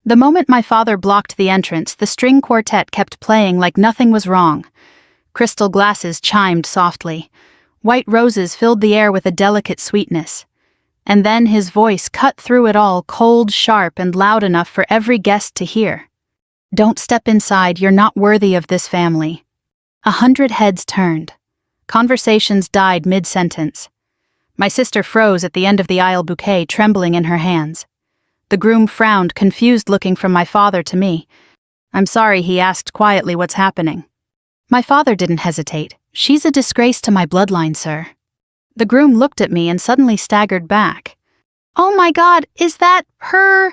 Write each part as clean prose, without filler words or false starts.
The moment my father blocked the entrance, the string quartet kept playing like nothing was wrong. Crystal glasses chimed softly. White roses filled the air with a delicate sweetness. And then his voice cut through it all, cold, sharp, and loud enough for every guest to hear. "Don't step inside, you're not worthy of this family." 100 heads turned. Conversations died mid-sentence. My sister froze at the end of the aisle, bouquet trembling in her hands. The groom frowned, confused, looking from my father to me. "I'm sorry," he asked quietly, "what's happening?" My father didn't hesitate. "She's a disgrace to my bloodline, sir." The groom looked at me and suddenly staggered back. "Oh my God, is that her?"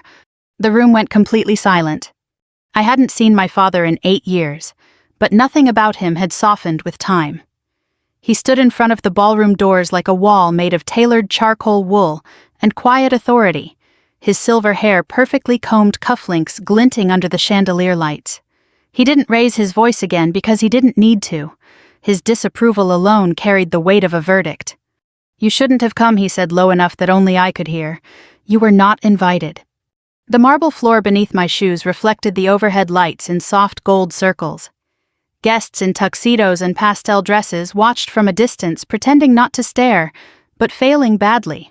The room went completely silent. I hadn't seen my father in 8 years, but nothing about him had softened with time. He stood in front of the ballroom doors like a wall made of tailored charcoal wool and quiet authority, his silver hair perfectly combed cufflinks glinting under the chandelier lights. He didn't raise his voice again because he didn't need to. His disapproval alone carried the weight of a verdict. "You shouldn't have come," he said low enough that only I could hear. "You were not invited." The marble floor beneath my shoes reflected the overhead lights in soft gold circles. Guests in tuxedos and pastel dresses watched from a distance, pretending not to stare, but failing badly.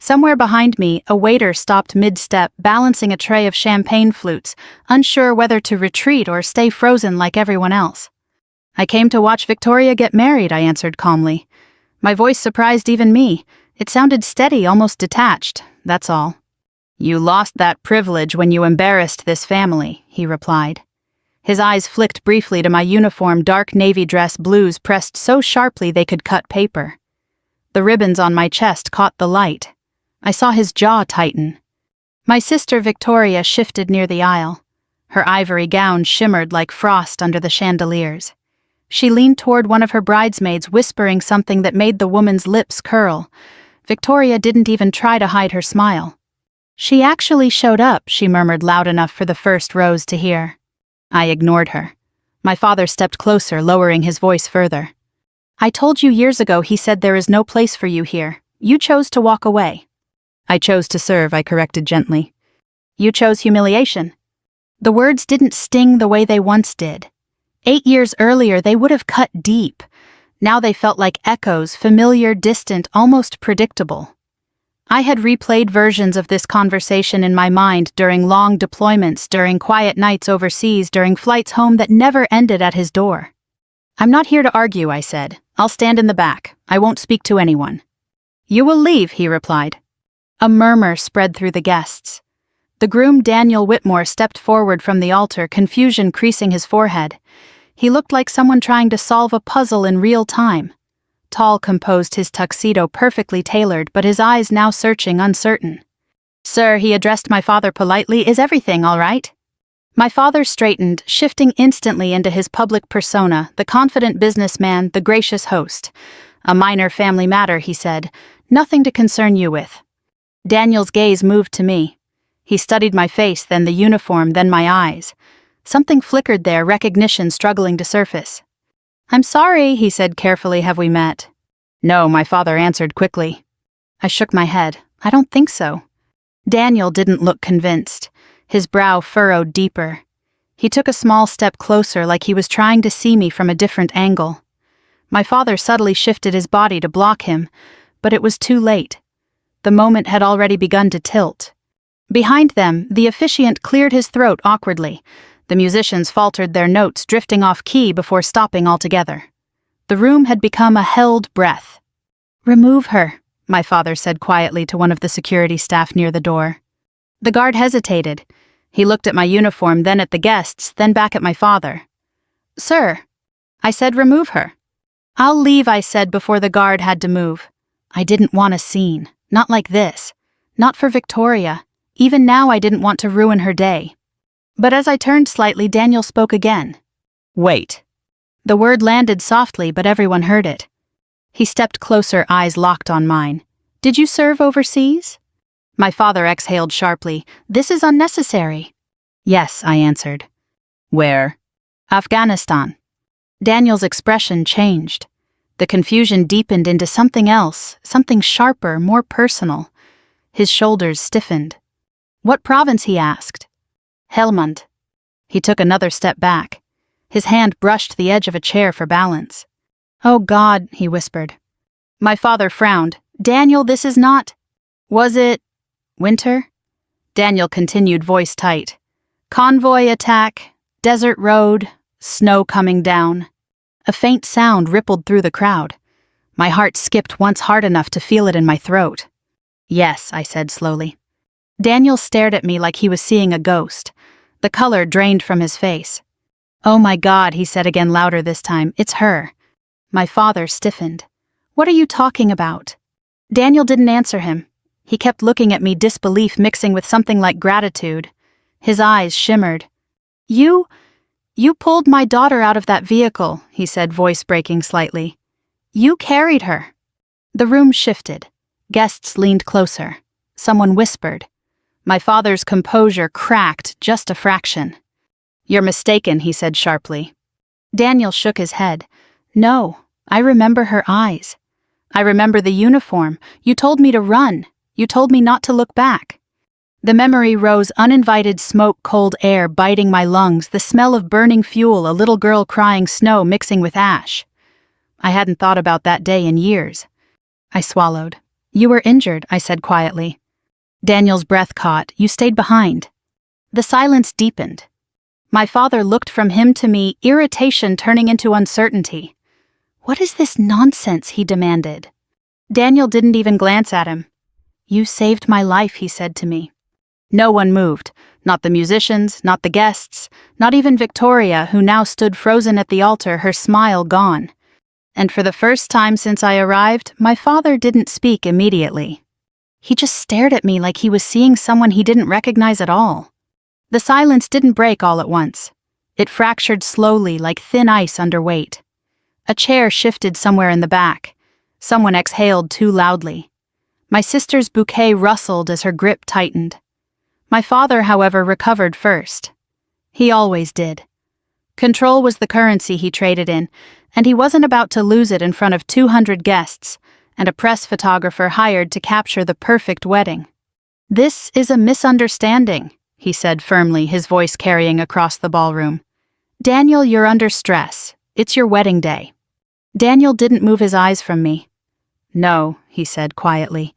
Somewhere behind me, a waiter stopped mid-step, balancing a tray of champagne flutes, unsure whether to retreat or stay frozen like everyone else. "I came to watch Victoria get married," I answered calmly. My voice surprised even me. It sounded steady, almost detached, that's all. "You lost that privilege when you embarrassed this family," he replied. His eyes flicked briefly to my uniform, dark navy dress blues pressed so sharply they could cut paper. The ribbons on my chest caught the light. I saw his jaw tighten. My sister Victoria shifted near the aisle. Her ivory gown shimmered like frost under the chandeliers. She leaned toward one of her bridesmaids, whispering something that made the woman's lips curl. Victoria didn't even try to hide her smile. "She actually showed up," she murmured loud enough for the first rows to hear. I ignored her. My father stepped closer, lowering his voice further. "I told you years ago," he said, "there is no place for you here. You chose to walk away." "I chose to serve," I corrected gently. "You chose humiliation." The words didn't sting the way they once did. 8 years earlier, they would have cut deep. Now they felt like echoes, familiar, distant, almost predictable. I had replayed versions of this conversation in my mind during long deployments, during quiet nights overseas, during flights home that never ended at his door. "I'm not here to argue," I said. "I'll stand in the back. I won't speak to anyone." "You will leave," he replied. A murmur spread through the guests. The groom, Daniel Whitmore, stepped forward from the altar, confusion creasing his forehead. He looked like someone trying to solve a puzzle in real time. Tall, composed, his tuxedo perfectly tailored, but his eyes now searching, uncertain. "Sir," he addressed my father politely, "is everything all right?" My father straightened, shifting instantly into his public persona, the confident businessman, the gracious host. "A minor family matter," he said. "Nothing to concern you with." Daniel's gaze moved to me. He studied my face, then the uniform, then my eyes. Something flickered there, recognition struggling to surface. "I'm sorry," he said carefully, "have we met?" "No," my father answered quickly. I shook my head. "I don't think so." Daniel didn't look convinced. His brow furrowed deeper. He took a small step closer, like he was trying to see me from a different angle. My father subtly shifted his body to block him, but it was too late. The moment had already begun to tilt. Behind them, the officiant cleared his throat awkwardly. The musicians faltered their notes, drifting off key before stopping altogether. The room had become a held breath. "Remove her," my father said quietly to one of the security staff near the door. The guard hesitated. He looked at my uniform, then at the guests, then back at my father. "Sir," I said, "remove her." "I'll leave," I said before the guard had to move. I didn't want a scene. Not like this. Not for Victoria. Even now I didn't want to ruin her day. But as I turned slightly, Daniel spoke again. "Wait." The word landed softly, but everyone heard it. He stepped closer, eyes locked on mine. "Did you serve overseas?" My father exhaled sharply. "This is unnecessary." "Yes," I answered. "Where?" "Afghanistan." Daniel's expression changed. The confusion deepened into something else, something sharper, more personal. His shoulders stiffened. "What province?" he asked. Helmund. He took another step back. His hand brushed the edge of a chair for balance. Oh God, he whispered. My father frowned. Daniel, this is not... Was it... winter? Daniel continued, voice tight. Convoy attack, desert road, snow coming down. A faint sound rippled through the crowd. My heart skipped once hard enough to feel it in my throat. Yes, I said slowly. Daniel stared at me like he was seeing a ghost. The color drained from his face. Oh my God, he said again, louder this time. It's her. My father stiffened. What are you talking about? Daniel didn't answer him. He kept looking at me, disbelief mixing with something like gratitude. His eyes shimmered. You pulled my daughter out of that vehicle, he said, voice breaking slightly. You carried her. The room shifted. Guests leaned closer. Someone whispered. My father's composure cracked just a fraction. You're mistaken, he said sharply. Daniel shook his head. No, I remember her eyes. I remember the uniform. You told me to run. You told me not to look back. The memory rose, uninvited smoke, cold air biting my lungs, the smell of burning fuel, a little girl crying, snow mixing with ash. I hadn't thought about that day in years. I swallowed. You were injured, I said quietly. Daniel's breath caught. You stayed behind. The silence deepened. My father looked from him to me, irritation turning into uncertainty. What is this nonsense, he demanded. Daniel didn't even glance at him. You saved my life, he said to me. No one moved, not the musicians, not the guests, not even Victoria, who now stood frozen at the altar, her smile gone. And for the first time since I arrived, my father didn't speak immediately. He just stared at me like he was seeing someone he didn't recognize at all. The silence didn't break all at once. It fractured slowly like thin ice under weight. A chair shifted somewhere in the back. Someone exhaled too loudly. My sister's bouquet rustled as her grip tightened. My father, however, recovered first. He always did. Control was the currency he traded in, and he wasn't about to lose it in front of 200 guests and a press photographer hired to capture the perfect wedding. This is a misunderstanding, he said firmly, his voice carrying across the ballroom. Daniel, you're under stress. It's your wedding day. Daniel didn't move his eyes from me. No, he said quietly.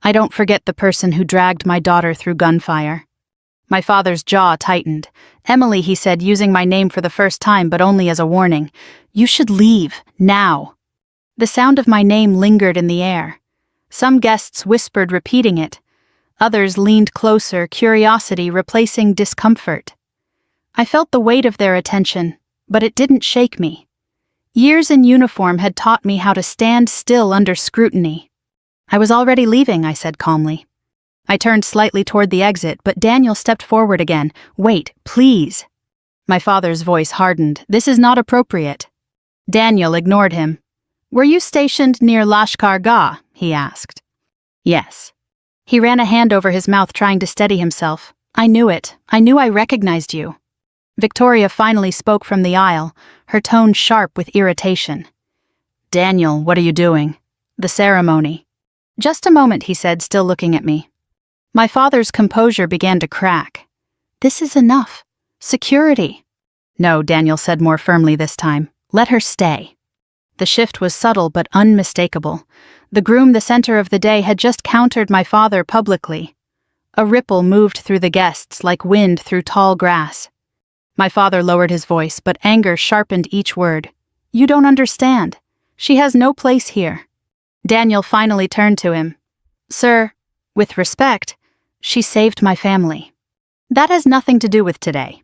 I don't forget the person who dragged my daughter through gunfire. My father's jaw tightened. Emily, he said, using my name for the first time, but only as a warning. You should leave, now. The sound of my name lingered in the air. Some guests whispered, repeating it. Others leaned closer, curiosity replacing discomfort. I felt the weight of their attention, but it didn't shake me. Years in uniform had taught me how to stand still under scrutiny. I was already leaving, I said calmly. I turned slightly toward the exit, but Daniel stepped forward again. Wait, please. My father's voice hardened. This is not appropriate. Daniel ignored him. Were you stationed near Lashkar Gah? He asked. Yes. He ran a hand over his mouth, trying to steady himself. I knew it. I knew I recognized you. Victoria finally spoke from the aisle, her tone sharp with irritation. Daniel, what are you doing? The ceremony. Just a moment, he said, still looking at me. My father's composure began to crack. This is enough. Security. No, Daniel said more firmly this time. Let her stay. The shift was subtle but unmistakable. The groom, the center of the day, had just countered my father publicly. A ripple moved through the guests like wind through tall grass. My father lowered his voice, but anger sharpened each word. You don't understand. She has no place here. Daniel finally turned to him. Sir, with respect, she saved my family. That has nothing to do with today.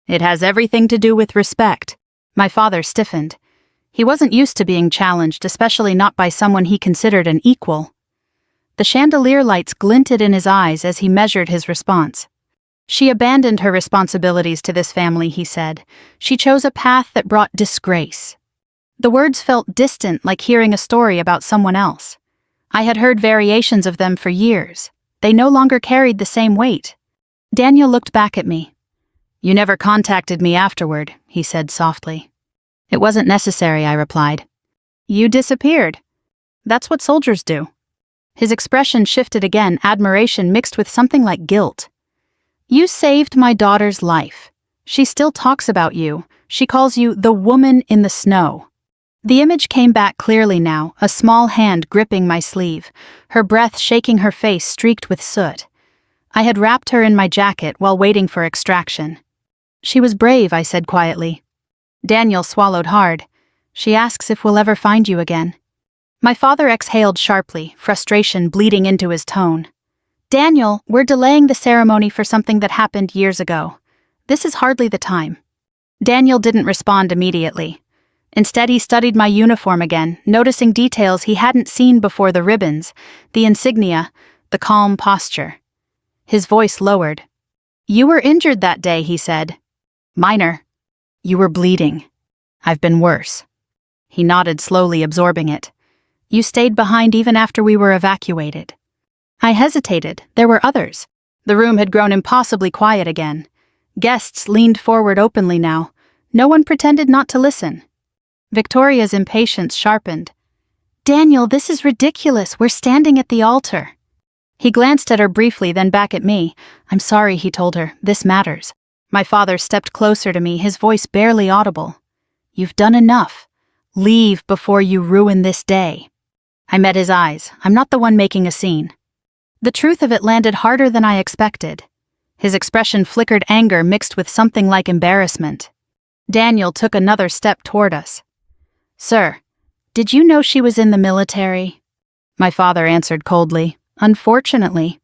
It has everything to do with respect. My father stiffened. He wasn't used to being challenged, especially not by someone he considered an equal. The chandelier lights glinted in his eyes as he measured his response. She abandoned her responsibilities to this family, he said. She chose a path that brought disgrace. The words felt distant, like hearing a story about someone else. I had heard variations of them for years. They no longer carried the same weight. Daniel looked back at me. You never contacted me afterward, he said softly. It wasn't necessary, I replied. You disappeared. That's what soldiers do. His expression shifted again, admiration mixed with something like guilt. You saved my daughter's life. She still talks about you. She calls you the woman in the snow. The image came back clearly now, a small hand gripping my sleeve, her breath shaking her face streaked with soot. I had wrapped her in my jacket while waiting for extraction. She was brave, I said quietly. Daniel swallowed hard. She asks if we'll ever find you again. My father exhaled sharply, frustration bleeding into his tone. Daniel, we're delaying the ceremony for something that happened years ago. This is hardly the time. Daniel didn't respond immediately. Instead, he studied my uniform again, noticing details he hadn't seen before: the ribbons, the insignia, the calm posture. His voice lowered. You were injured that day, he said. Minor. You were bleeding. I've been worse. He nodded slowly, absorbing it. You stayed behind even after we were evacuated. I hesitated. There were others. The room had grown impossibly quiet again. Guests leaned forward openly now. No one pretended not to listen. Victoria's impatience sharpened. Daniel, this is ridiculous. We're standing at the altar. He glanced at her briefly, then back at me. I'm sorry, he told her. This matters. My father stepped closer to me, his voice barely audible. You've done enough. Leave before you ruin this day. I met his eyes. I'm not the one making a scene. The truth of it landed harder than I expected. His expression flickered anger mixed with something like embarrassment. Daniel took another step toward us. Sir, did you know she was in the military? My father answered coldly. Unfortunately.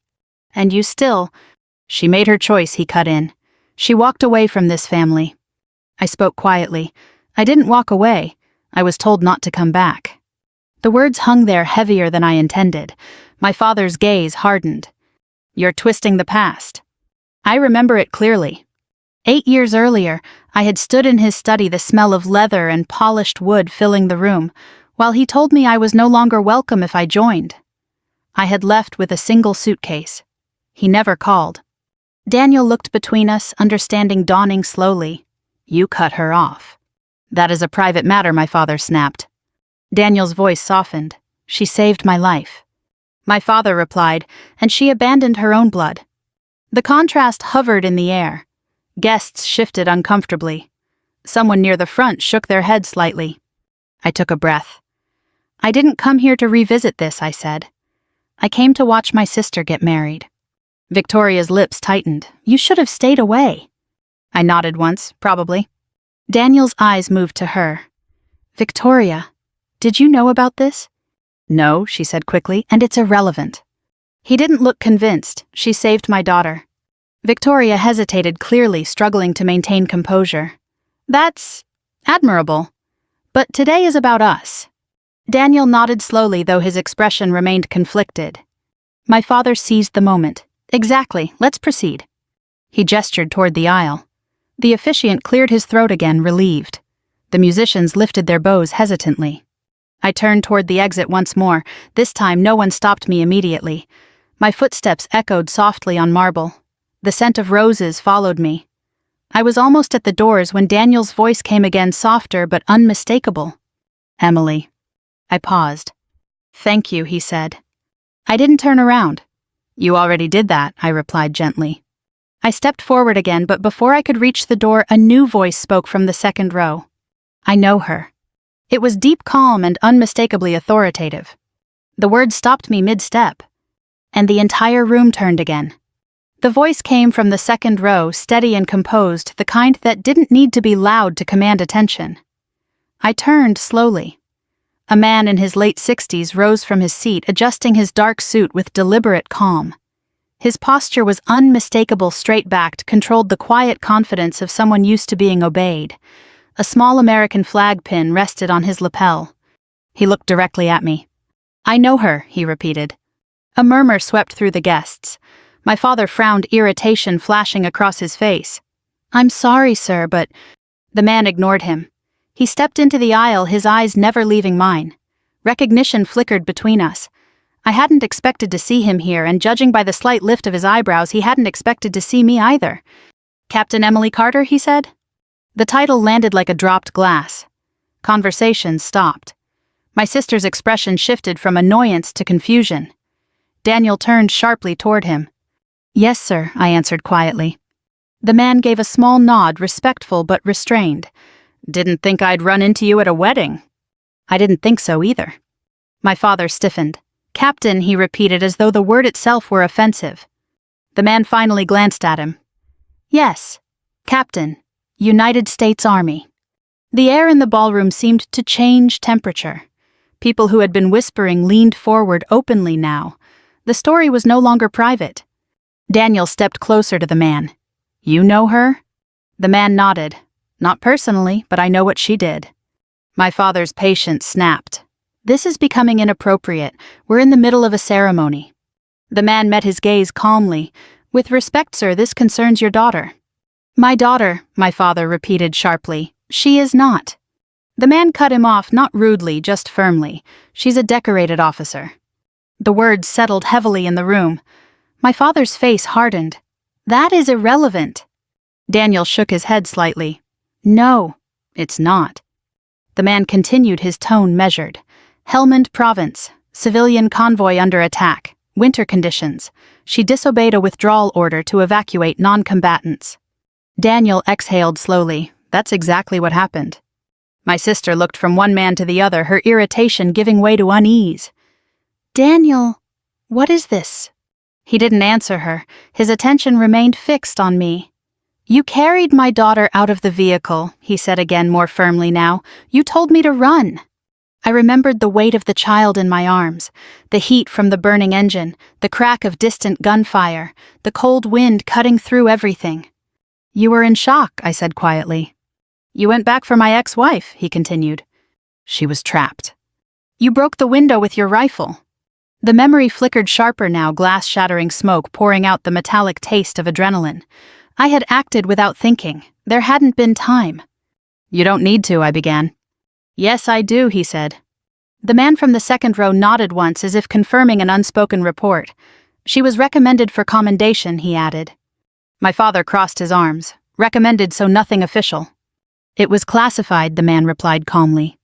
And you still... She made her choice, he cut in. She walked away from this family. I spoke quietly. I didn't walk away. I was told not to come back. The words hung there heavier than I intended. My father's gaze hardened. You're twisting the past. I remember it clearly. 8 years earlier, I had stood in his study, the smell of leather and polished wood filling the room, while he told me I was no longer welcome if I joined. I had left with a single suitcase. He never called. Daniel looked between us, understanding dawning slowly. You cut her off. That is a private matter, my father snapped. Daniel's voice softened. She saved my life. My father replied, and she abandoned her own blood. The contrast hovered in the air. Guests shifted uncomfortably. Someone near the front shook their head slightly. I took a breath. I didn't come here to revisit this, I said. I came to watch my sister get married. Victoria's lips tightened. You should have stayed away. I nodded once, probably. Daniel's eyes moved to her. Victoria, did you know about this? No, she said quickly, and it's irrelevant. He didn't look convinced. She saved my daughter. Victoria hesitated, clearly struggling to maintain composure. That's admirable. But today is about us. Daniel nodded slowly, though his expression remained conflicted. My father seized the moment. Exactly, let's proceed. He gestured toward the aisle. The officiant cleared his throat again, relieved. The musicians lifted their bows hesitantly. I turned toward the exit once more. This time no one stopped me immediately. My footsteps echoed softly on marble. The scent of roses followed me. I was almost at the doors when Daniel's voice came again, softer but unmistakable. Emily. I paused. Thank you, he said. I didn't turn around. You already did that, I replied gently. I stepped forward again, but before I could reach the door, a new voice spoke from the second row. I know her. It was deep, calm, and unmistakably authoritative. The words stopped me mid-step, and the entire room turned again. The voice came from the second row, steady and composed, the kind that didn't need to be loud to command attention. I turned slowly. A man in his late 60s rose from his seat, adjusting his dark suit with deliberate calm. His posture was unmistakable, straight-backed, controlled, the quiet confidence of someone used to being obeyed. A small American flag pin rested on his lapel. He looked directly at me. I know her, he repeated. A murmur swept through the guests. My father frowned, irritation flashing across his face. I'm sorry, sir, but... The man ignored him. He stepped into the aisle, his eyes never leaving mine. Recognition flickered between us. I hadn't expected to see him here, and judging by the slight lift of his eyebrows, he hadn't expected to see me either. Captain Emily Carter, he said. The title landed like a dropped glass. Conversation stopped. My sister's expression shifted from annoyance to confusion. Daniel turned sharply toward him. Yes, sir, I answered quietly. The man gave a small nod, respectful but restrained. Didn't think I'd run into you at a wedding. I didn't think so either. My father stiffened. Captain, he repeated as though the word itself were offensive. The man finally glanced at him. Yes, Captain, United States Army. The air in the ballroom seemed to change temperature. People who had been whispering leaned forward openly now. The story was no longer private. Daniel stepped closer to the man. You know her? The man nodded. Not personally, but I know what she did. My father's patience snapped. This is becoming inappropriate. We're in the middle of a ceremony. The man met his gaze calmly. With respect, sir, this concerns your daughter. My daughter, my father repeated sharply. She is not. The man cut him off, not rudely, just firmly. She's a decorated officer. The words settled heavily in the room. My father's face hardened. That is irrelevant. Daniel shook his head slightly. No, it's not. The man continued, his tone measured. Helmand Province, civilian convoy under attack, winter conditions. She disobeyed a withdrawal order to evacuate non-combatants. Daniel exhaled slowly. That's exactly what happened. My sister looked from one man to the other, her irritation giving way to unease. Daniel, what is this? He didn't answer her. His attention remained fixed on me. You carried my daughter out of the vehicle, he said again more firmly now. You told me to run. I remembered the weight of the child in my arms, the heat from the burning engine, the crack of distant gunfire, the cold wind cutting through everything. You were in shock, I said quietly. You went back for my ex-wife, he continued. She was trapped. You broke the window with your rifle. The memory flickered sharper now, glass-shattering smoke pouring out the metallic taste of adrenaline. I had acted without thinking. There hadn't been time. You don't need to, I began. Yes, I do, he said. The man from the second row nodded once as if confirming an unspoken report. She was recommended for commendation, he added. My father crossed his arms. Recommended, so nothing official. It was classified, the man replied calmly.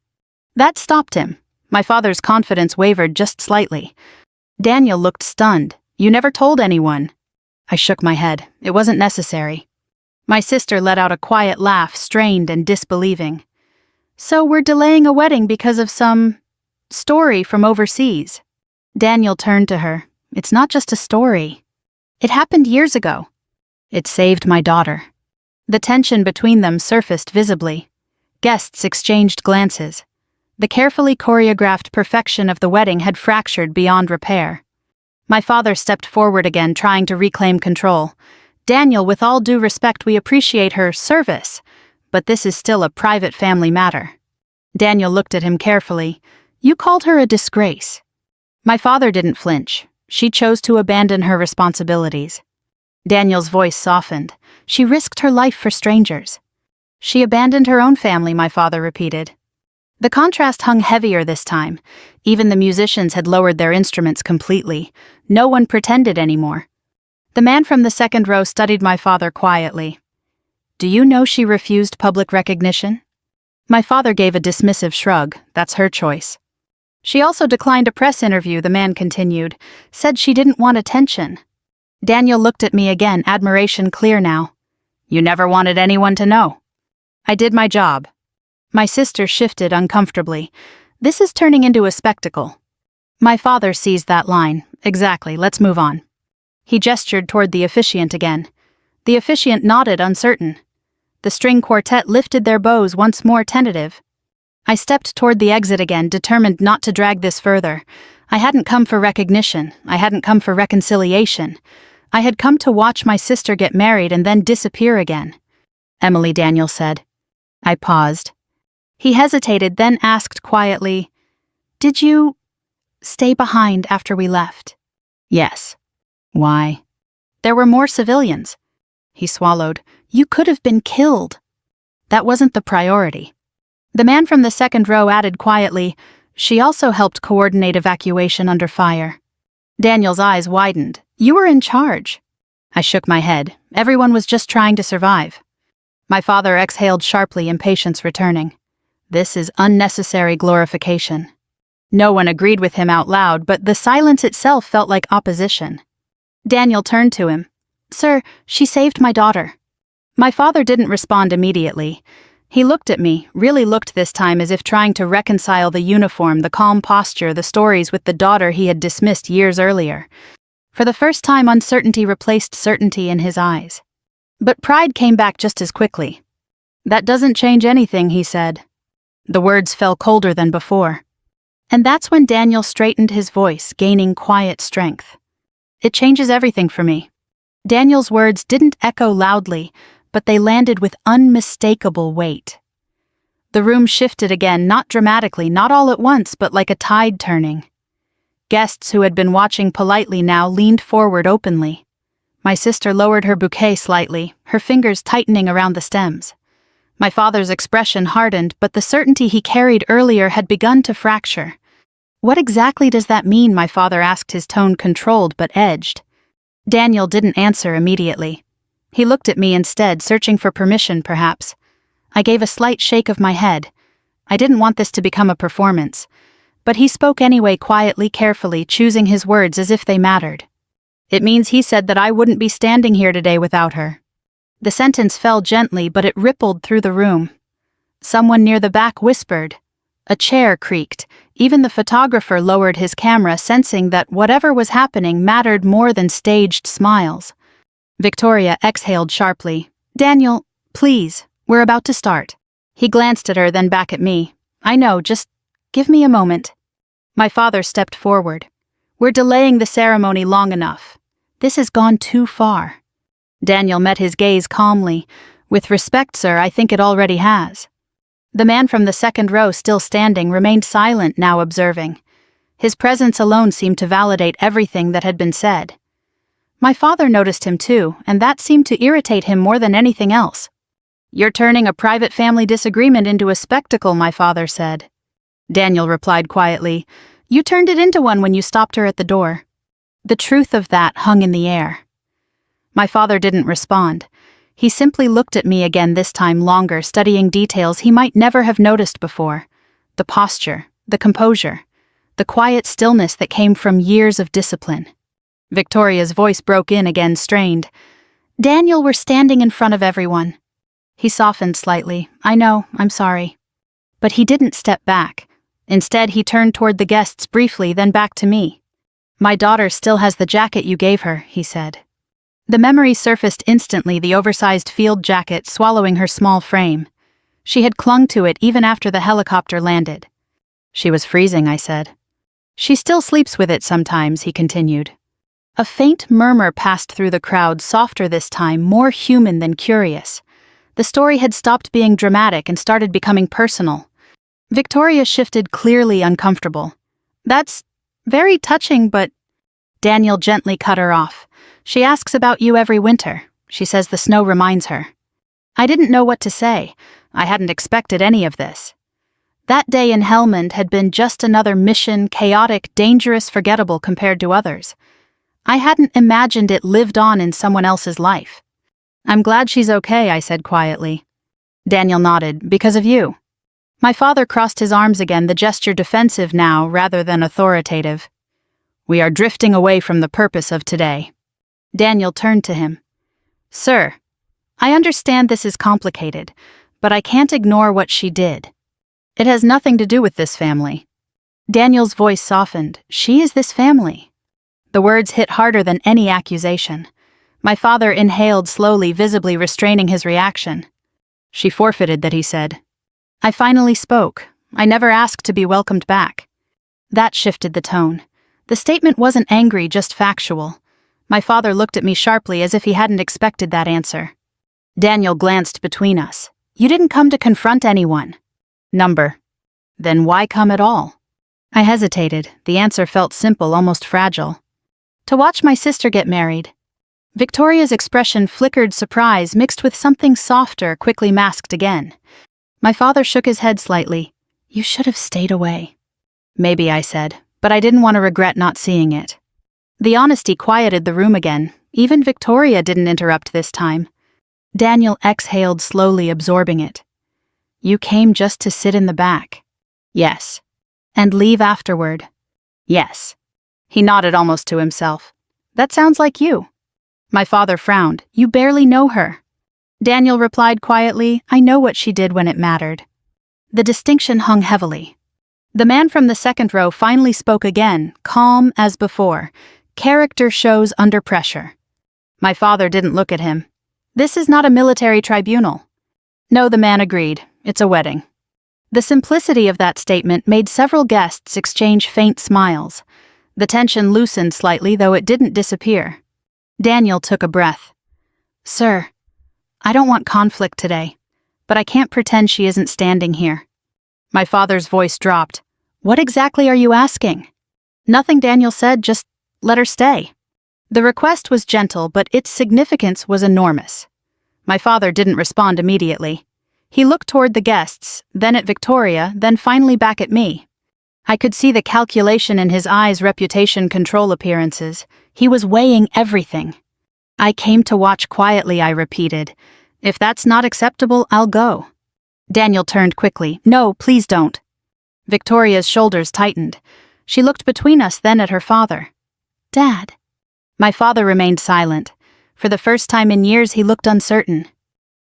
That stopped him. My father's confidence wavered just slightly. Daniel looked stunned. You never told anyone. I shook my head. It wasn't necessary. My sister let out a quiet laugh, strained and disbelieving. So we're delaying a wedding because of some story from overseas. Daniel turned to her. It's not just a story. It happened years ago. It saved my daughter. The tension between them surfaced visibly. Guests exchanged glances. The carefully choreographed perfection of the wedding had fractured beyond repair. My father stepped forward again, trying to reclaim control. Daniel, with all due respect, we appreciate her service, but this is still a private family matter. Daniel looked at him carefully. You called her a disgrace. My father didn't flinch. She chose to abandon her responsibilities. Daniel's voice softened. She risked her life for strangers. She abandoned her own family, my father repeated. The contrast hung heavier this time. Even the musicians had lowered their instruments completely. No one pretended anymore. The man from the second row studied my father quietly. Do you know she refused public recognition? My father gave a dismissive shrug. That's her choice. She also declined a press interview, the man continued. Said she didn't want attention. Daniel looked at me again, admiration clear now. You never wanted anyone to know. I did my job. My sister shifted uncomfortably. This is turning into a spectacle. My father seized that line. Exactly, let's move on. He gestured toward the officiant again. The officiant nodded, uncertain. The string quartet lifted their bows, once more tentative. I stepped toward the exit again, determined not to drag this further. I hadn't come for recognition. I hadn't come for reconciliation. I had come to watch my sister get married and then disappear again. Emily, Daniel said. I paused. He hesitated, then asked quietly, Did you stay behind after we left? Yes. Why? There were more civilians. He swallowed. You could have been killed. That wasn't the priority. The man from the second row added quietly, She also helped coordinate evacuation under fire. Daniel's eyes widened. You were in charge. I shook my head. Everyone was just trying to survive. My father exhaled sharply, impatience returning. This is unnecessary glorification. No one agreed with him out loud, but the silence itself felt like opposition. Daniel turned to him. Sir, she saved my daughter. My father didn't respond immediately. He looked at me, really looked this time as if trying to reconcile the uniform, the calm posture, the stories with the daughter he had dismissed years earlier. For the first time, uncertainty replaced certainty in his eyes. But pride came back just as quickly. That doesn't change anything, he said. The words fell colder than before. And that's when Daniel straightened his voice, gaining quiet strength. It changes everything for me. Daniel's words didn't echo loudly, but they landed with unmistakable weight. The room shifted again, not dramatically, not all at once, but like a tide turning. Guests who had been watching politely now leaned forward openly. My sister lowered her bouquet slightly, her fingers tightening around the stems. My father's expression hardened, but the certainty he carried earlier had begun to fracture. What exactly does that mean? My father asked, his tone controlled but edged. Daniel didn't answer immediately. He looked at me instead, searching for permission, perhaps. I gave a slight shake of my head. I didn't want this to become a performance. But he spoke anyway, quietly, carefully, choosing his words as if they mattered. It means he said that I wouldn't be standing here today without her. The sentence fell gently, but it rippled through the room. Someone near the back whispered. A chair creaked. Even the photographer lowered his camera, sensing that whatever was happening mattered more than staged smiles. Victoria exhaled sharply. Daniel, please, we're about to start. He glanced at her, then back at me. I know, just give me a moment. My father stepped forward. We're delaying the ceremony long enough. This has gone too far. Daniel met his gaze calmly. With respect, sir, I think it already has. The man from the second row, still standing, remained silent, now observing. His presence alone seemed to validate everything that had been said. My father noticed him too, and that seemed to irritate him more than anything else. You're turning a private family disagreement into a spectacle, my father said. Daniel replied quietly, You turned it into one when you stopped her at the door. The truth of that hung in the air. My father didn't respond. He simply looked at me again, this time longer, studying details he might never have noticed before. The posture, the composure, the quiet stillness that came from years of discipline. Victoria's voice broke in again, strained. Daniel, we're standing in front of everyone. He softened slightly. I know, I'm sorry. But he didn't step back. Instead, he turned toward the guests briefly, then back to me. My daughter still has the jacket you gave her, he said. The memory surfaced instantly, the oversized field jacket swallowing her small frame. She had clung to it even after the helicopter landed. She was freezing, I said. She still sleeps with it sometimes, he continued. A faint murmur passed through the crowd, softer this time, more human than curious. The story had stopped being dramatic and started becoming personal. Victoria shifted, clearly uncomfortable. That's very touching, but... Daniel gently cut her off. She asks about you every winter. She says the snow reminds her. I didn't know what to say. I hadn't expected any of this. That day in Helmand had been just another mission, chaotic, dangerous, forgettable compared to others. I hadn't imagined it lived on in someone else's life. I'm glad she's okay, I said quietly. Daniel nodded. Because of you. My father crossed his arms again, the gesture defensive now rather than authoritative. We are drifting away from the purpose of today. Daniel turned to him. Sir, I understand this is complicated, but I can't ignore what she did. It has nothing to do with this family. Daniel's voice softened. She is this family. The words hit harder than any accusation. My father inhaled slowly, visibly restraining his reaction. She forfeited that, he said. I finally spoke. I never asked to be welcomed back. That shifted the tone. The statement wasn't angry, just factual. My father looked at me sharply as if he hadn't expected that answer. Daniel glanced between us. You didn't come to confront anyone. Number. Then why come at all? I hesitated. The answer felt simple, almost fragile. To watch my sister get married. Victoria's expression flickered surprise mixed with something softer, quickly masked again. My father shook his head slightly. You should have stayed away. Maybe, I said, but I didn't want to regret not seeing it. The honesty quieted the room again. Even Victoria didn't interrupt this time. Daniel exhaled slowly, absorbing it. You came just to sit in the back. Yes. And leave afterward. Yes. He nodded almost to himself. That sounds like you. My father frowned. You barely know her. Daniel replied quietly, I know what she did when it mattered. The distinction hung heavily. The man from the second row finally spoke again, calm as before. Character shows under pressure. My father didn't look at him. This is not a military tribunal. No, the man agreed. It's a wedding. The simplicity of that statement made several guests exchange faint smiles. The tension loosened slightly, though it didn't disappear. Daniel took a breath. Sir, I don't want conflict today, but I can't pretend she isn't standing here. My father's voice dropped. What exactly are you asking? Nothing, Daniel said, just let her stay. The request was gentle, but its significance was enormous. My father didn't respond immediately. He looked toward the guests, then at Victoria, then finally back at me. I could see the calculation in his eyes, reputation control appearances. He was weighing everything. I came to watch quietly, I repeated. If that's not acceptable, I'll go. Daniel turned quickly. No, please don't. Victoria's shoulders tightened. She looked between us, then at her father. Dad. My father remained silent. For the first time in years, he looked uncertain.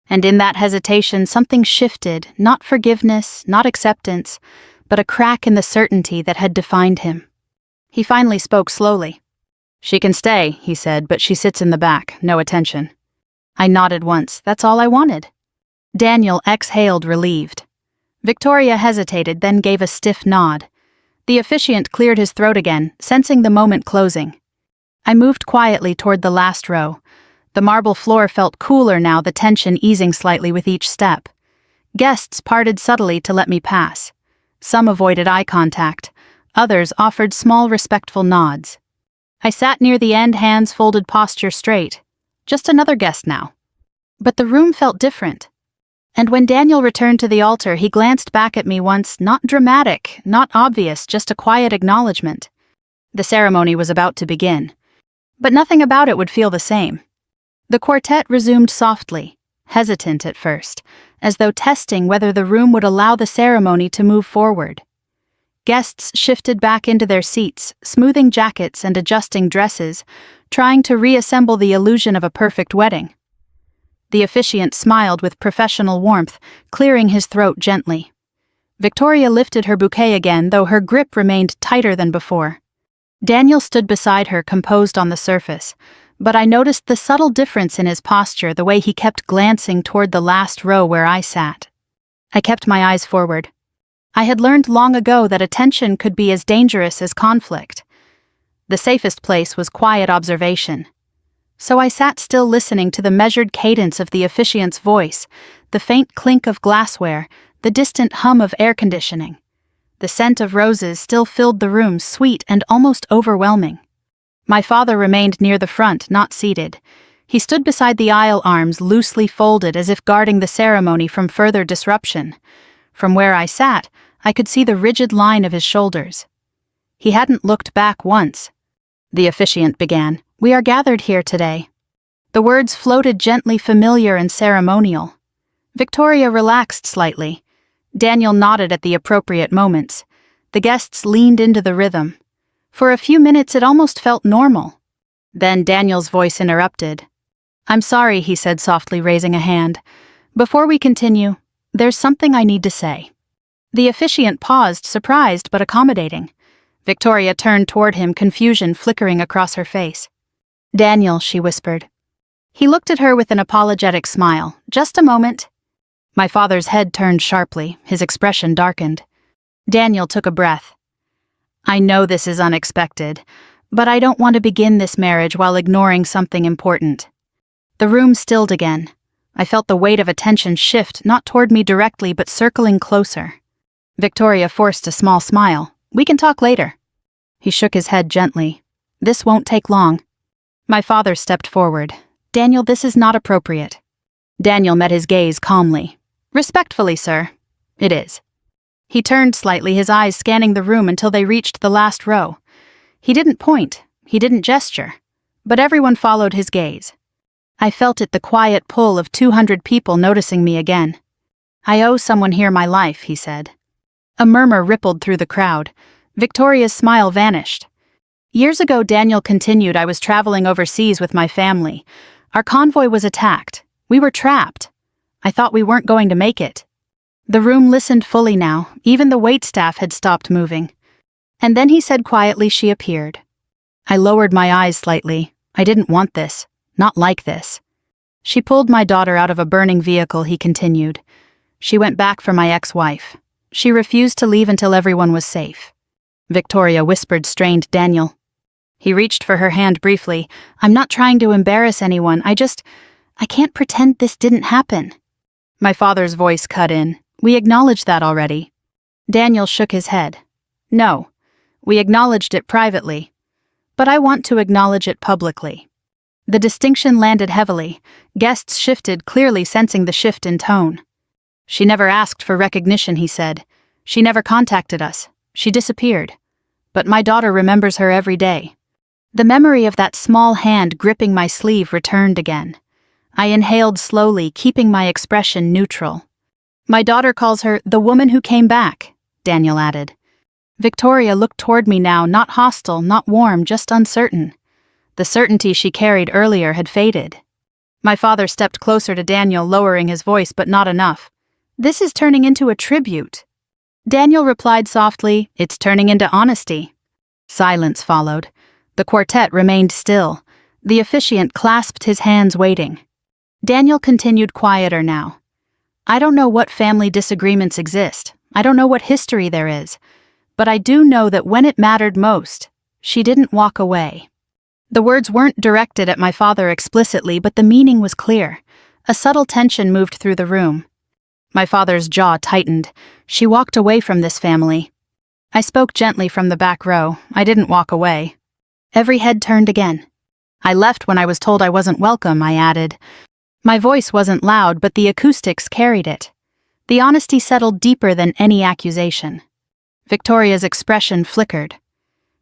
And in that hesitation, something shifted, not forgiveness, not acceptance, but a crack in the certainty that had defined him. He finally spoke slowly. She can stay, he said, but she sits in the back, no attention. I nodded once. That's all I wanted. Daniel exhaled, relieved. Victoria hesitated, then gave a stiff nod. The officiant cleared his throat again, sensing the moment closing. I moved quietly toward the last row. The marble floor felt cooler now, the tension easing slightly with each step. Guests parted subtly to let me pass. Some avoided eye contact. Others offered small, respectful nods. I sat near the end, hands folded, posture straight. Just another guest now. But the room felt different. And when Daniel returned to the altar, he glanced back at me once, not dramatic, not obvious, just a quiet acknowledgement. The ceremony was about to begin. But nothing about it would feel the same. The quartet resumed softly, hesitant at first, as though testing whether the room would allow the ceremony to move forward. Guests shifted back into their seats, smoothing jackets and adjusting dresses, trying to reassemble the illusion of a perfect wedding. The officiant smiled with professional warmth, clearing his throat gently. Victoria lifted her bouquet again, though her grip remained tighter than before. Daniel stood beside her, composed on the surface, but I noticed the subtle difference in his posture, the way he kept glancing toward the last row where I sat. I kept my eyes forward. I had learned long ago that attention could be as dangerous as conflict. The safest place was quiet observation. So I sat still, listening to the measured cadence of the officiant's voice, the faint clink of glassware, the distant hum of air conditioning. The scent of roses still filled the room, sweet and almost overwhelming. My father remained near the front, not seated. He stood beside the aisle, arms loosely folded as if guarding the ceremony from further disruption. From where I sat, I could see the rigid line of his shoulders. He hadn't looked back once. The officiant began, "We are gathered here today." The words floated gently, familiar and ceremonial. Victoria relaxed slightly. Daniel nodded at the appropriate moments. The guests leaned into the rhythm. For a few minutes it almost felt normal. Then Daniel's voice interrupted. "I'm sorry," he said softly, raising a hand. "Before we continue, there's something I need to say." The officiant paused, surprised but accommodating. Victoria turned toward him, confusion flickering across her face. "Daniel," she whispered. He looked at her with an apologetic smile. "Just a moment." My father's head turned sharply, his expression darkened. Daniel took a breath. "I know this is unexpected, but I don't want to begin this marriage while ignoring something important." The room stilled again. I felt the weight of attention shift, not toward me directly, but circling closer. Victoria forced a small smile. "We can talk later." He shook his head gently. "This won't take long." My father stepped forward. "Daniel, this is not appropriate." Daniel met his gaze calmly. "Respectfully, sir, it is." He turned slightly, his eyes scanning the room until they reached the last row. He didn't point, he didn't gesture, but everyone followed his gaze. I felt it, the quiet pull of 200 people noticing me again. "I owe someone here my life," he said. A murmur rippled through the crowd. Victoria's smile vanished. Years ago, Daniel continued, I was traveling overseas with my family. Our convoy was attacked. We were trapped. I thought we weren't going to make it. The room listened fully now, even the waitstaff had stopped moving. And then he said quietly, she appeared. I lowered my eyes slightly. I didn't want this. Not like this. She pulled my daughter out of a burning vehicle, he continued. She went back for my ex-wife. She refused to leave until everyone was safe. Victoria whispered, strained, Daniel. He reached for her hand briefly. I'm not trying to embarrass anyone. I can't pretend this didn't happen. My father's voice cut in. We acknowledged that already. Daniel shook his head. No, we acknowledged it privately. But I want to acknowledge it publicly. The distinction landed heavily. Guests shifted, clearly sensing the shift in tone. She never asked for recognition, he said. She never contacted us. She disappeared. But my daughter remembers her every day. The memory of that small hand gripping my sleeve returned again. I inhaled slowly, keeping my expression neutral. My daughter calls her the woman who came back, Daniel added. Victoria looked toward me now, not hostile, not warm, just uncertain. The certainty she carried earlier had faded. My father stepped closer to Daniel, lowering his voice, but not enough. This is turning into a tribute. Daniel replied softly, it's turning into honesty. Silence followed. The quartet remained still. The officiant clasped his hands, waiting. Daniel continued, quieter now. I don't know what family disagreements exist. I don't know what history there is. But I do know that when it mattered most, she didn't walk away. The words weren't directed at my father explicitly, but the meaning was clear. A subtle tension moved through the room. My father's jaw tightened. She walked away from this family. I spoke gently from the back row. I didn't walk away. Every head turned again. I left when I was told I wasn't welcome, I added. My voice wasn't loud, but the acoustics carried it. The honesty settled deeper than any accusation. Victoria's expression flickered.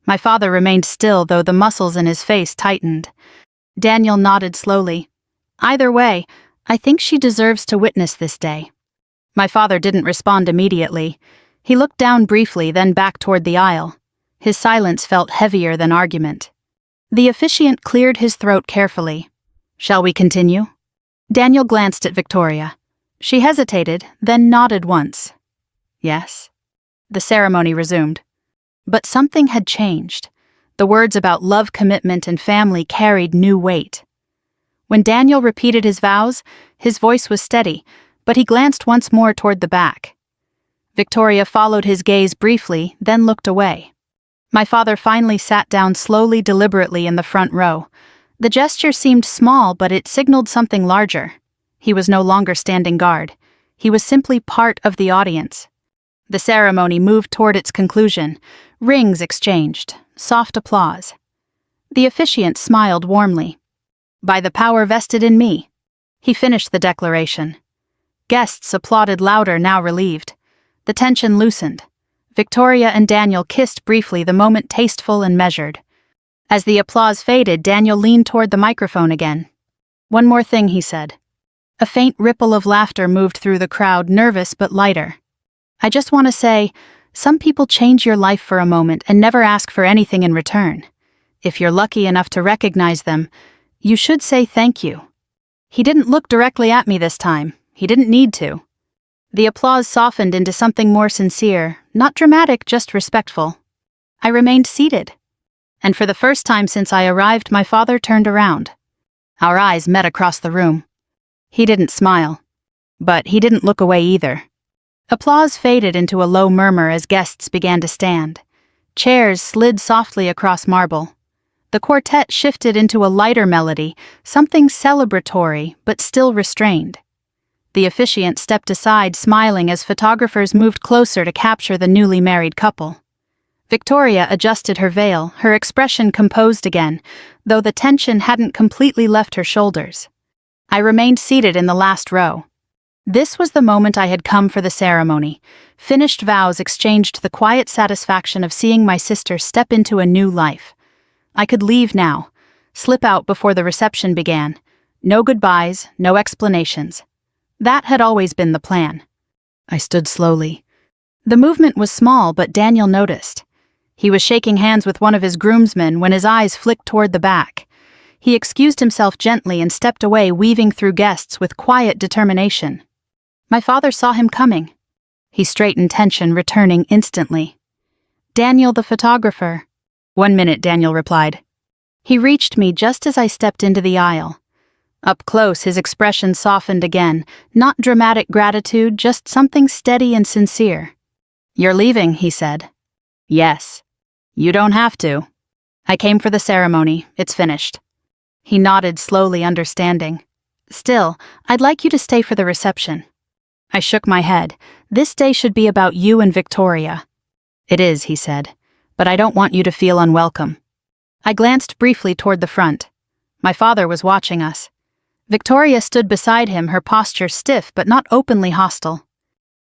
My father remained still, though the muscles in his face tightened. Daniel nodded slowly. Either way, I think she deserves to witness this day. My father didn't respond immediately. He looked down briefly, then back toward the aisle. His silence felt heavier than argument. The officiant cleared his throat carefully. Shall we continue? Daniel glanced at Victoria. She hesitated, then nodded once. Yes. The ceremony resumed. But something had changed. The words about love, commitment, and family carried new weight. When Daniel repeated his vows, his voice was steady, but he glanced once more toward the back. Victoria followed his gaze briefly, then looked away. My father finally sat down slowly, deliberately in the front row. The gesture seemed small, but it signaled something larger. He was no longer standing guard. He was simply part of the audience. The ceremony moved toward its conclusion. Rings exchanged. Soft applause. The officiant smiled warmly. By the power vested in me. He finished the declaration. Guests applauded louder, now relieved. The tension loosened. Victoria and Daniel kissed briefly, the moment tasteful and measured. As the applause faded, Daniel leaned toward the microphone again. One more thing, he said. A faint ripple of laughter moved through the crowd, nervous but lighter. I just want to say, some people change your life for a moment and never ask for anything in return. If you're lucky enough to recognize them, you should say thank you. He didn't look directly at me this time. He didn't need to. The applause softened into something more sincere, not dramatic, just respectful. I remained seated. And for the first time since I arrived, my father turned around. Our eyes met across the room. He didn't smile. But he didn't look away either. Applause faded into a low murmur as guests began to stand. Chairs slid softly across marble. The quartet shifted into a lighter melody, something celebratory, but still restrained. The officiant stepped aside, smiling as photographers moved closer to capture the newly married couple. Victoria adjusted her veil, her expression composed again, though the tension hadn't completely left her shoulders. I remained seated in the last row. This was the moment I had come for the ceremony. Finished vows exchanged, the quiet satisfaction of seeing my sister step into a new life. I could leave now, slip out before the reception began. No goodbyes, no explanations. That had always been the plan. I stood slowly. The movement was small, but Daniel noticed. He was shaking hands with one of his groomsmen when his eyes flicked toward the back. He excused himself gently and stepped away, weaving through guests with quiet determination. My father saw him coming. He straightened tension, returning instantly. "Daniel, the photographer." "1 minute," Daniel replied. He reached me just as I stepped into the aisle. Up close, his expression softened again, not dramatic gratitude, just something steady and sincere. "You're leaving," he said. "Yes." "You don't have to." "I came for the ceremony. It's finished." He nodded slowly, understanding. "Still, I'd like you to stay for the reception." I shook my head. "This day should be about you and Victoria." "It is," he said, "but I don't want you to feel unwelcome." I glanced briefly toward the front. My father was watching us. Victoria stood beside him, her posture stiff but not openly hostile.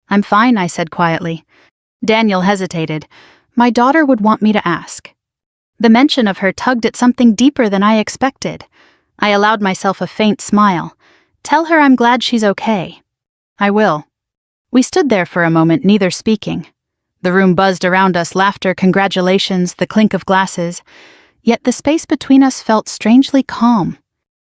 "I'm fine," I said quietly. Daniel hesitated. "My daughter would want me to ask." The mention of her tugged at something deeper than I expected. I allowed myself a faint smile. "Tell her I'm glad she's okay." "I will." We stood there for a moment, neither speaking. The room buzzed around us, laughter, congratulations, the clink of glasses. Yet the space between us felt strangely calm.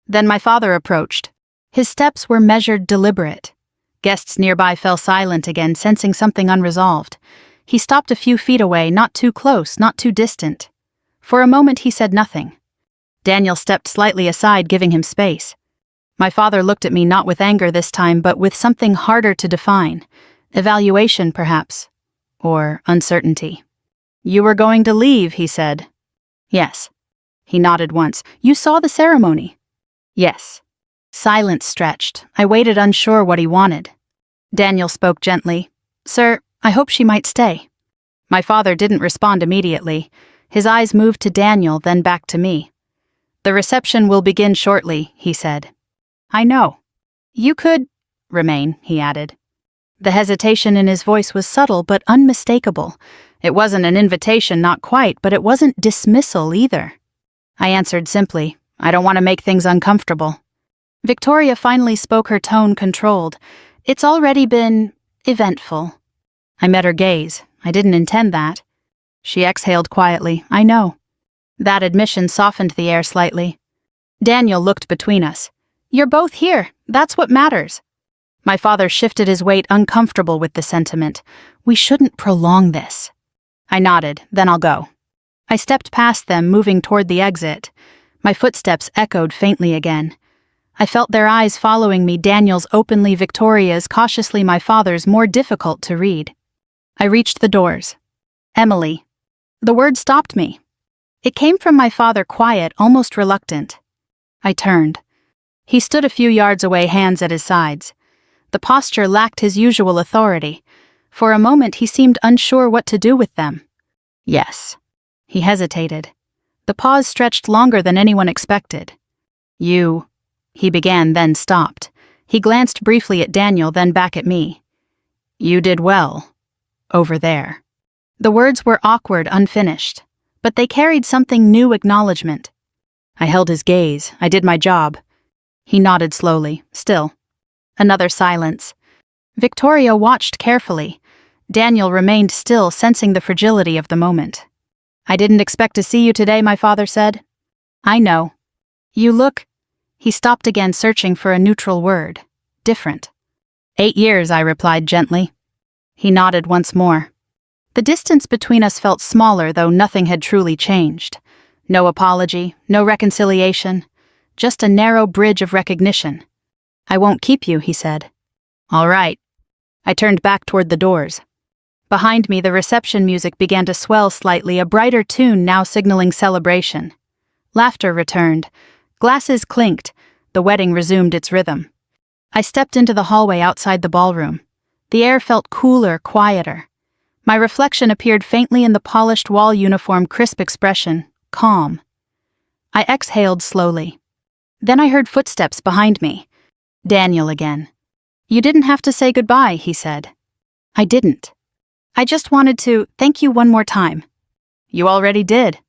Then my father approached. His steps were measured, deliberate. Guests nearby fell silent again, sensing something unresolved. He stopped a few feet away, not too close, not too distant. For a moment he said nothing. Daniel stepped slightly aside, giving him space. My father looked at me, not with anger this time, but with something harder to define. Evaluation, perhaps. Or uncertainty. "You were going to leave," he said. "Yes." He nodded once. "You saw the ceremony?" "Yes." Silence stretched. I waited, unsure what he wanted. Daniel spoke gently. "Sir, I hope she might stay." My father didn't respond immediately. His eyes moved to Daniel, then back to me. "The reception will begin shortly," he said. "I know." "You could remain," he added. The hesitation in his voice was subtle but unmistakable. It wasn't an invitation, not quite, but it wasn't dismissal either. I answered simply, "I don't want to make things uncomfortable." Victoria finally spoke, her tone controlled. "It's already been eventful." I met her gaze. I didn't intend that. She exhaled quietly. "I know." That admission softened the air slightly. Daniel looked between us. "You're both here. That's what matters." My father shifted his weight, uncomfortable with the sentiment. "We shouldn't prolong this." I nodded. "Then I'll go." I stepped past them, moving toward the exit. My footsteps echoed faintly again. I felt their eyes following me, Daniel's openly, Victoria's cautiously, my father's more difficult to read. I reached the doors. "Emily." The word stopped me. It came from my father, quiet, almost reluctant. I turned. He stood a few yards away, hands at his sides. The posture lacked his usual authority. For a moment he seemed unsure what to do with them. "Yes." He hesitated. The pause stretched longer than anyone expected. "You," he began, then stopped. He glanced briefly at Daniel, then back at me. "You did well. Over there." The words were awkward, unfinished, but they carried something new, acknowledgement. I held his gaze. I did my job. He nodded slowly, still. Another silence. Victoria watched carefully. Daniel remained still, sensing the fragility of the moment. "I didn't expect to see you today," my father said. "I know. You look—" He stopped again, searching for a neutral word. "Different." 8 years, I replied gently. He nodded once more. The distance between us felt smaller, though nothing had truly changed. No apology, no reconciliation, just a narrow bridge of recognition. "I won't keep you," he said. "All right." I turned back toward the doors. Behind me, the reception music began to swell slightly, a brighter tune now signaling celebration. Laughter returned. Glasses clinked. The wedding resumed its rhythm. I stepped into the hallway outside the ballroom. The air felt cooler, quieter. My reflection appeared faintly in the polished wall uniform, crisp expression, calm. I exhaled slowly. Then I heard footsteps behind me. Daniel again. "You didn't have to say goodbye," he said. I didn't. "I just wanted to thank you one more time." "You already did."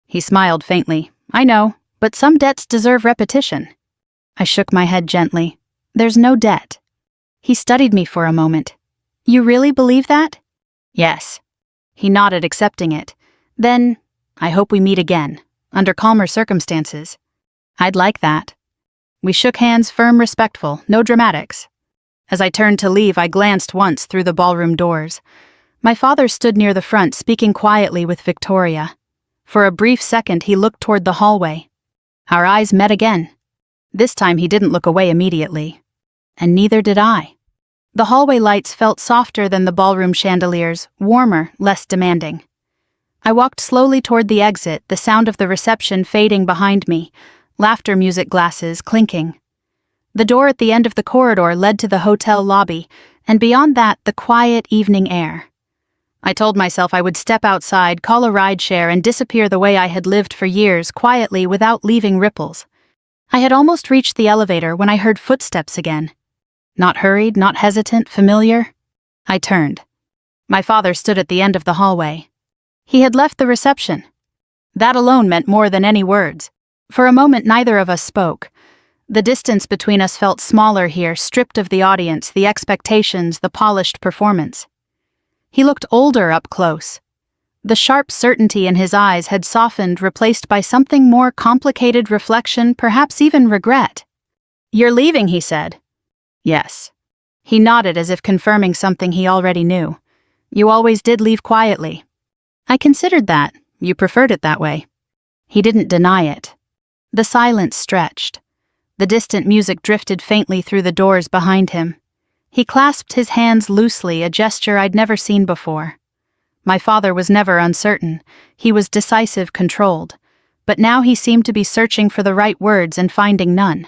He smiled faintly. "I know, but some debts deserve repetition." I shook my head gently. "There's no debt." He studied me for a moment. "You really believe that?" "Yes." He nodded, accepting it. Then, I hope we meet again, under calmer circumstances. I'd like that. We shook hands, firm, respectful, no dramatics. As I turned to leave, I glanced once through the ballroom doors. My father stood near the front, speaking quietly with Victoria. For a brief second, he looked toward the hallway. Our eyes met again. This time he didn't look away immediately. And neither did I. The hallway lights felt softer than the ballroom chandeliers, warmer, less demanding. I walked slowly toward the exit, the sound of the reception fading behind me, laughter music glasses clinking. The door at the end of the corridor led to the hotel lobby, and beyond that, the quiet evening air. I told myself I would step outside, call a rideshare, and disappear the way I had lived for years, quietly, without leaving ripples. I had almost reached the elevator when I heard footsteps again. Not hurried, not hesitant, familiar. I turned. My father stood at the end of the hallway. He had left the reception. That alone meant more than any words. For a moment, neither of us spoke. The distance between us felt smaller here, stripped of the audience, the expectations, the polished performance. He looked older up close. The sharp certainty in his eyes had softened, replaced by something more complicated, reflection, perhaps even regret. "You're leaving," he said. "Yes." He nodded as if confirming something he already knew. "You always did leave quietly." "I considered that. You preferred it that way." He didn't deny it. The silence stretched. The distant music drifted faintly through the doors behind him. He clasped his hands loosely, a gesture I'd never seen before. My father was never uncertain. He was decisive, controlled. But now he seemed to be searching for the right words and finding none.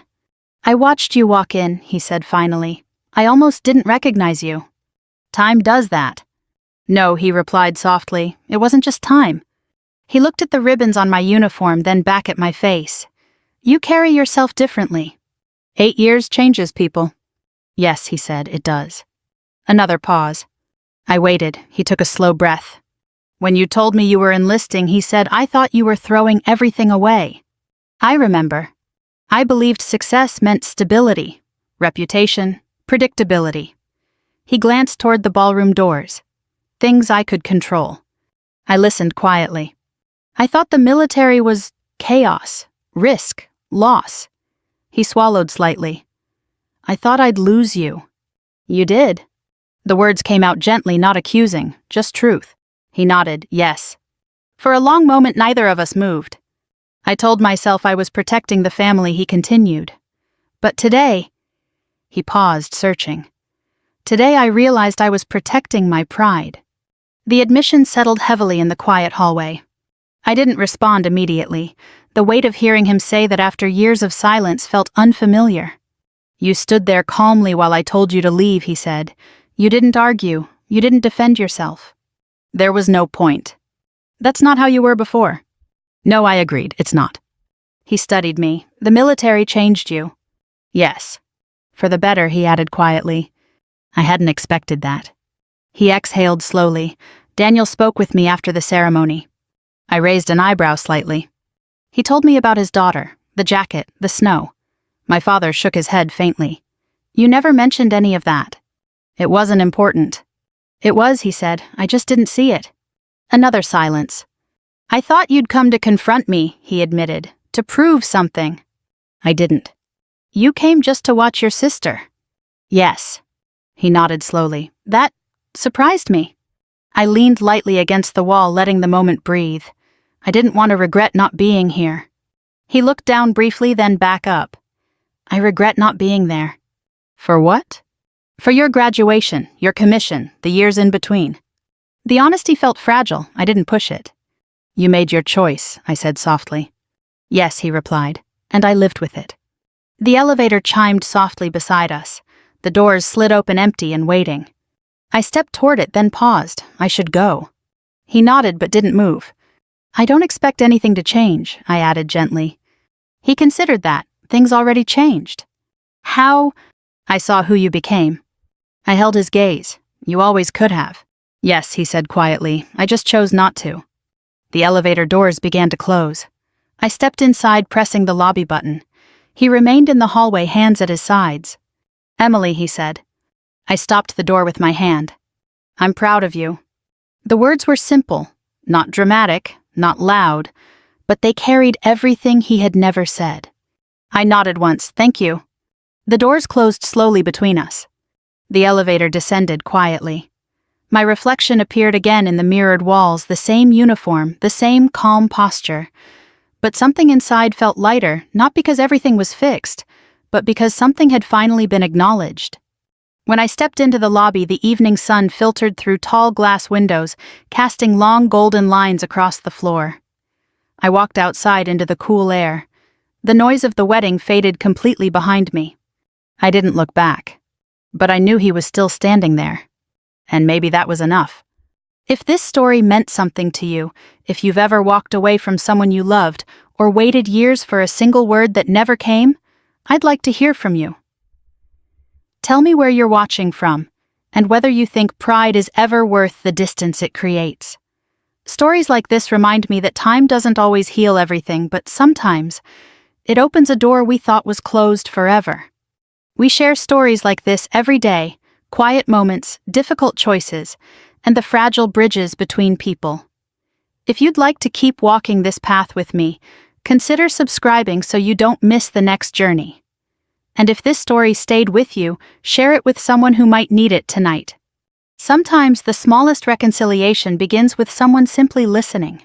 "I watched you walk in," he said finally. "I almost didn't recognize you." "Time does that." "No," he replied softly. "It wasn't just time." He looked at the ribbons on my uniform, then back at my face. "You carry yourself differently." 8 years changes people." "Yes," he said, "it does." Another pause. I waited. He took a slow breath. "When you told me you were enlisting," he said, "I thought you were throwing everything away." "I remember. I believed success meant stability, reputation, predictability." He glanced toward the ballroom doors. Things I could control. I listened quietly. "I thought the military was chaos, risk, loss." He swallowed slightly. "I thought I'd lose you." "You did." The words came out gently, not accusing, just truth. He nodded, yes. For a long moment, neither of us moved. I told myself I was protecting the family, he continued. But today, he paused, searching. Today I realized I was protecting my pride. The admission settled heavily in the quiet hallway. I didn't respond immediately. The weight of hearing him say that after years of silence felt unfamiliar. "You stood there calmly while I told you to leave," he said. "You didn't argue. You didn't defend yourself." "There was no point." "That's not how you were before." "No," I agreed, "it's not." He studied me. "The military changed you." "Yes." "For the better," he added quietly. I hadn't expected that. He exhaled slowly. "Daniel spoke with me after the ceremony." I raised an eyebrow slightly. He told me about his daughter, the jacket, the snow. My father shook his head faintly. "You never mentioned any of that." "It wasn't important." "It was," he said. "I just didn't see it." Another silence. "I thought you'd come to confront me," he admitted, "to prove something." I didn't. "You came just to watch your sister." "Yes." He nodded slowly. "That surprised me." I leaned lightly against the wall, letting the moment breathe. I didn't want to regret not being here. He looked down briefly, then back up. "I regret not being there." "For what?" "For your graduation, your commission, the years in between." The honesty felt fragile. I didn't push it. "You made your choice," I said softly. "Yes," he replied, "and I lived with it." The elevator chimed softly beside us. The doors slid open empty and waiting. I stepped toward it, then paused. I should go. He nodded but didn't move. "I don't expect anything to change," I added gently. He considered that. Things already changed. "How?" "I saw who you became." I held his gaze. "You always could have." "Yes," he said quietly. "I just chose not to." The elevator doors began to close. I stepped inside, pressing the lobby button. He remained in the hallway, hands at his sides. "Emily," he said. I stopped the door with my hand. "I'm proud of you." The words were simple, not dramatic, not loud, but they carried everything he had never said. I nodded once, thank you. The doors closed slowly between us. The elevator descended quietly. My reflection appeared again in the mirrored walls, the same uniform, the same calm posture. But something inside felt lighter, not because everything was fixed, but because something had finally been acknowledged. When I stepped into the lobby, the evening sun filtered through tall glass windows, casting long golden lines across the floor. I walked outside into the cool air. The noise of the wedding faded completely behind me. I didn't look back, but I knew he was still standing there. And maybe that was enough. If this story meant something to you, if you've ever walked away from someone you loved, or waited years for a single word that never came, I'd like to hear from you. Tell me where you're watching from, and whether you think pride is ever worth the distance it creates. Stories like this remind me that time doesn't always heal everything, but sometimes it opens a door we thought was closed forever. We share stories like this every day, quiet moments, difficult choices, and the fragile bridges between people. If you'd like to keep walking this path with me, consider subscribing so you don't miss the next journey. And if this story stayed with you, share it with someone who might need it tonight. Sometimes the smallest reconciliation begins with someone simply listening.